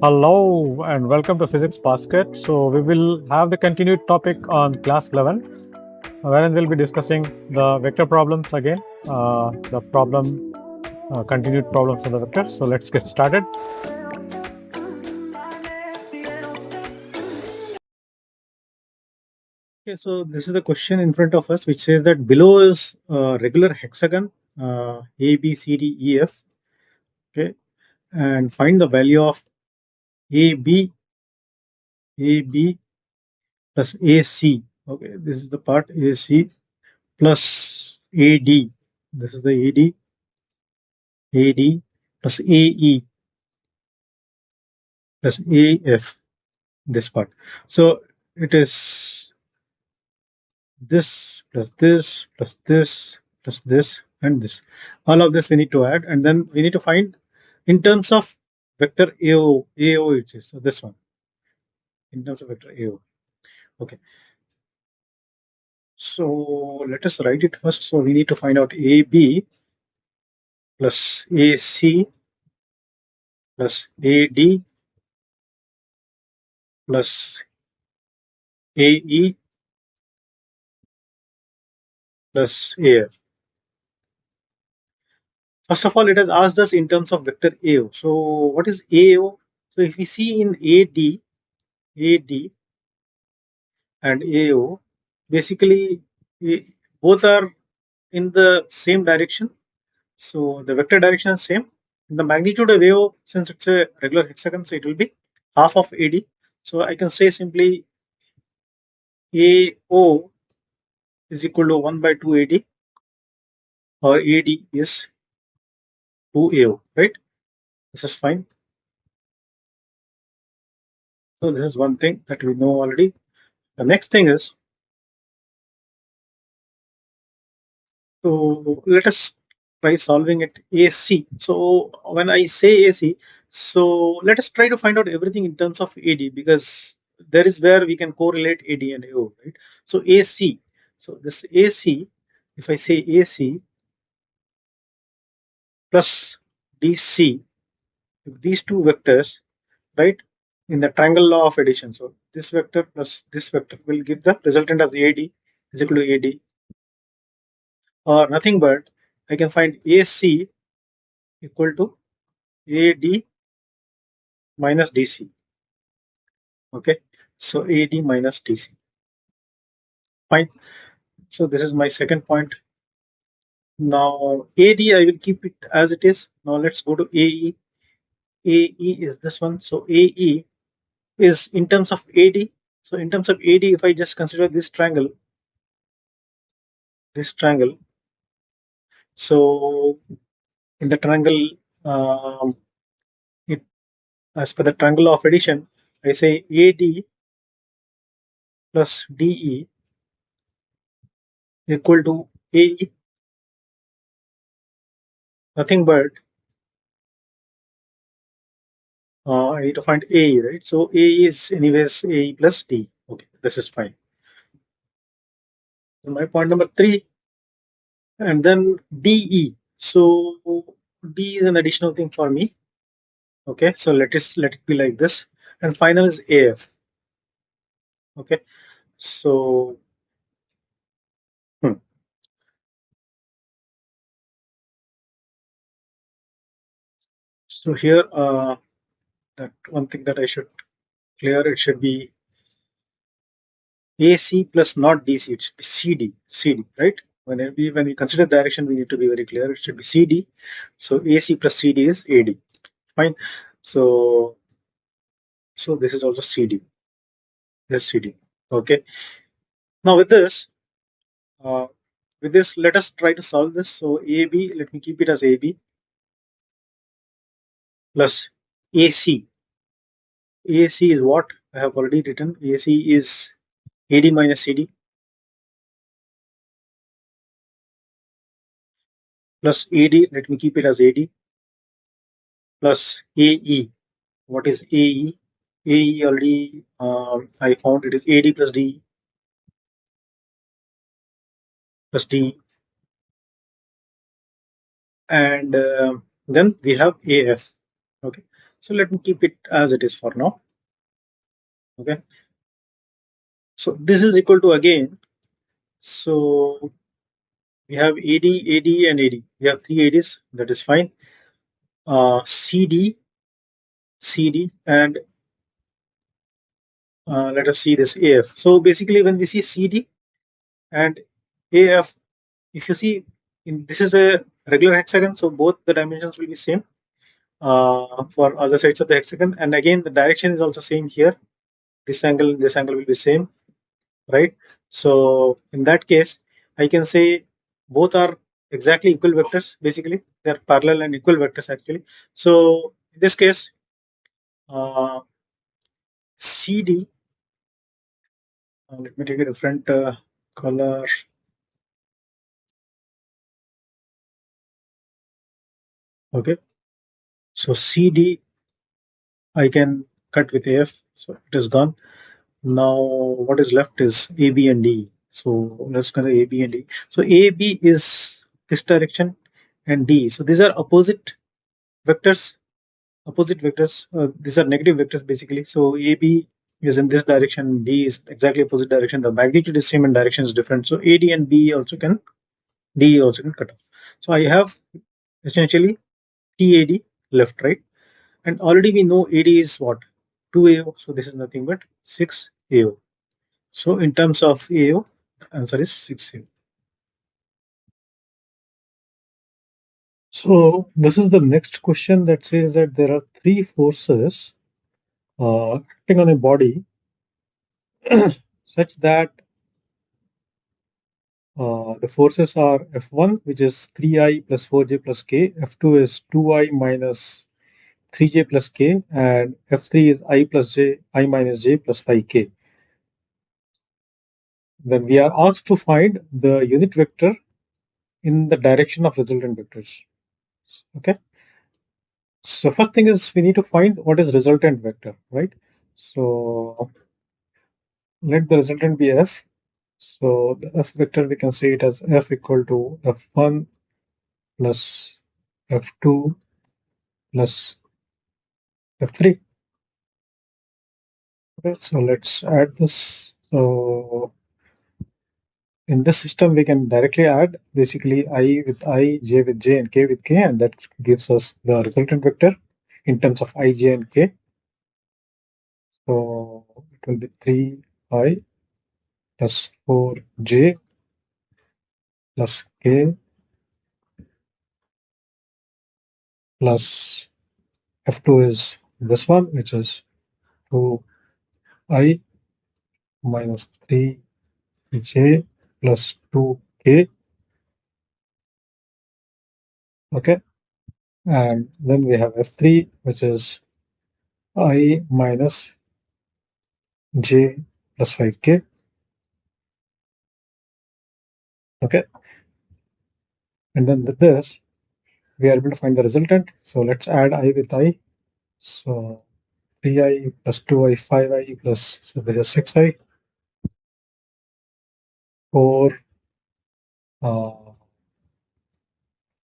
Hello and welcome to Physics Basket. So we will have the continued topic on class 11, wherein we'll be discussing the vector problems again, continued problems for the vectors. So let's get started. Okay, so this is the question in front of us, which says that below is a regular hexagon A, B, C, D, E, F. Okay, and find the value of AB plus AC. Okay, this is the part AC plus AD. This is the AD plus AE plus AF, this part. So it is this plus this plus this plus this and this. All of this we need to add, and then we need to find in terms of vector AO it is. So this one in terms of vector AO. Okay. So let us write it first. So we need to find out AB plus AC plus AD plus AE plus AF. First of all, it has asked us in terms of vector AO. So what is AO? So if we see in AD and AO, basically both are in the same direction. So the vector direction is same. The magnitude of AO, since it's a regular hexagon, so it will be half of AD. So I can say simply AO is equal to 1 by 2 AD, or AD is 2 AO, right? This is fine. So this is one thing that we know already. The next thing is, so let us try solving it AC. So when I say AC, so let us try to find out everything in terms of AD, because there is where we can correlate AD and AO, right? So AC. So this AC, if I say AC plus DC, if these two vectors, right, in the triangle law of addition. So this vector plus this vector will give the resultant as AD is equal to AD, or nothing but I can find AC equal to AD minus DC. Okay, so AD minus DC. Fine. So this is my second point. Now AD, I will keep it as it is. Now let's go to AE. AE is this one. So AE is in terms of AD. So in terms of AD, if I just consider this triangle, so in the triangle, um, it, as per the triangle of addition, I say AD plus DE equal to AE, nothing but I need to find AE, right? So AE is anyways AE plus D. Okay, this is fine. So my point number 3, and then DE. So D is an additional thing for me. Okay, so let it be like this. And final is AF. Okay, so so here that one thing that I should clear, it should be AC plus not DC, it should be CD, right? When we consider direction, we need to be very clear. It should be CD. So AC plus CD is AD. Fine. So this is also CD. This is CD. Okay. Now with this, let us try to solve this. So AB, let me keep it as AB plus AC. AC is what I have already written. AC is AD minus CD plus AD. Let me keep it as AD plus AE. What is AE? AE already I found it is AD plus D plus D, and then we have AF. Okay, So let me keep it as it is for now. Okay. So this is equal to again. So we have AD, AD, and AD. We have three ADs. That is fine. CD, CD, and let us see this AF. So basically, when we see CD and AF, if you see, this is a regular hexagon, so both the dimensions will be same for other sides of the hexagon. And again, the direction is also same here. This angle will be same, right? So in that case, I can say both are exactly equal vectors. Basically, they are parallel and equal vectors actually. So in this case, uh, CD. Let me take a different color. Okay, so CD I can cut with AF, so it is gone. Now what is left is AB and D. So let's consider AB and D. So AB is this direction and D. So these are opposite vectors. Opposite vectors. These are negative vectors basically. So AB is in this direction. D is exactly opposite direction. The magnitude is same and direction is different. So AD and B also can D also can cut off. So I have essentially TAD left, right? And already we know AD is what? 2AO. So this is nothing but 6AO. So in terms of AO, the answer is 6AO. So this is the next question that says that there are three forces acting on a body such that the forces are F1, which is 3I plus 4J plus K, F2 is 2I minus 3J plus K, and F3 is I plus J, I minus J plus 5K. Then we are asked to find the unit vector in the direction of resultant vectors. Okay. So first thing is we need to find what is resultant vector, right? So let the resultant be F. So the F vector, we can say it as F equal to F1 plus F2 plus F3. Okay, so let's add this. So in this system, we can directly add basically I with I, J with J, and K with K, and that gives us the resultant vector in terms of I, J, and K. So it will be 3I plus 4J plus K plus F2 is this one, which is 2I minus 3J plus 2K. Okay. And then we have F3, which is I minus J plus 5K. Okay. And then with this, we are able to find the resultant. So let's add I with I. So 3I plus 2I, 5I plus, so there is 6I. 4,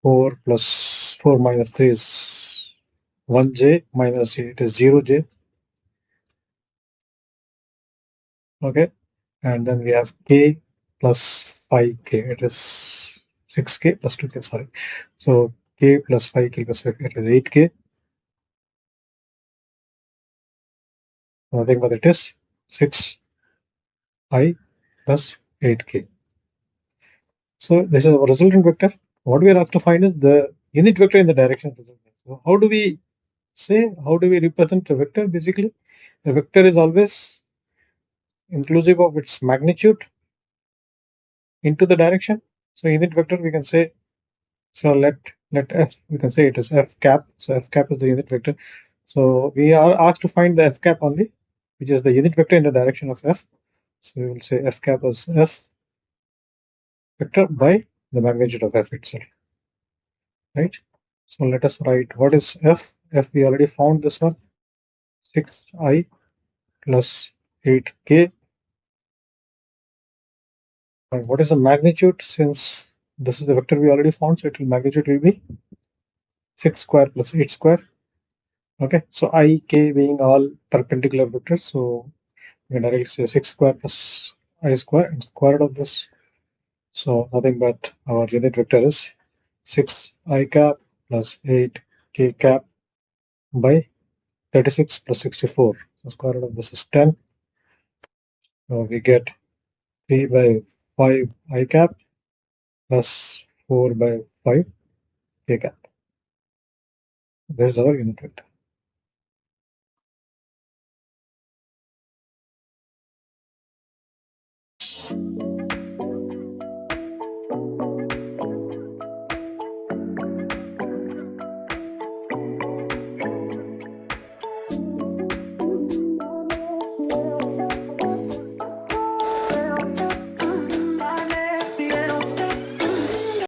4 plus 4 minus 3 is 1J minus J, it is 0J. Okay. And then we have K plus 5K, it is 6K plus 2K, sorry. So K plus 5K plus 5K, it is 8K. Nothing but it is 6I plus 8K. So this is our resultant vector. What we are asked to find is the unit vector in the direction of the resultant. So how do we represent a vector? Basically, a vector is always inclusive of its magnitude into the direction. So unit vector we can say, so let f, we can say it is f cap. So f cap is the unit vector. So we are asked to find the f cap only, which is the unit vector in the direction of f. So we will say f cap is f vector by the magnitude of f itself, right? So let us write what is f. F we already found this one, 6I plus 8K. And what is the magnitude? Since this is the vector we already found, so magnitude will be 6 square plus 8 square. Okay, so I, k being all perpendicular vectors, so we can directly say 6 square plus I square and square root of this. So nothing but our unit vector is 6 I cap plus 8 k cap by 36 plus 64. So square root of this is 10. So we get 3 by 5 I cap plus 4 by 5 k cap. This is our unit vector.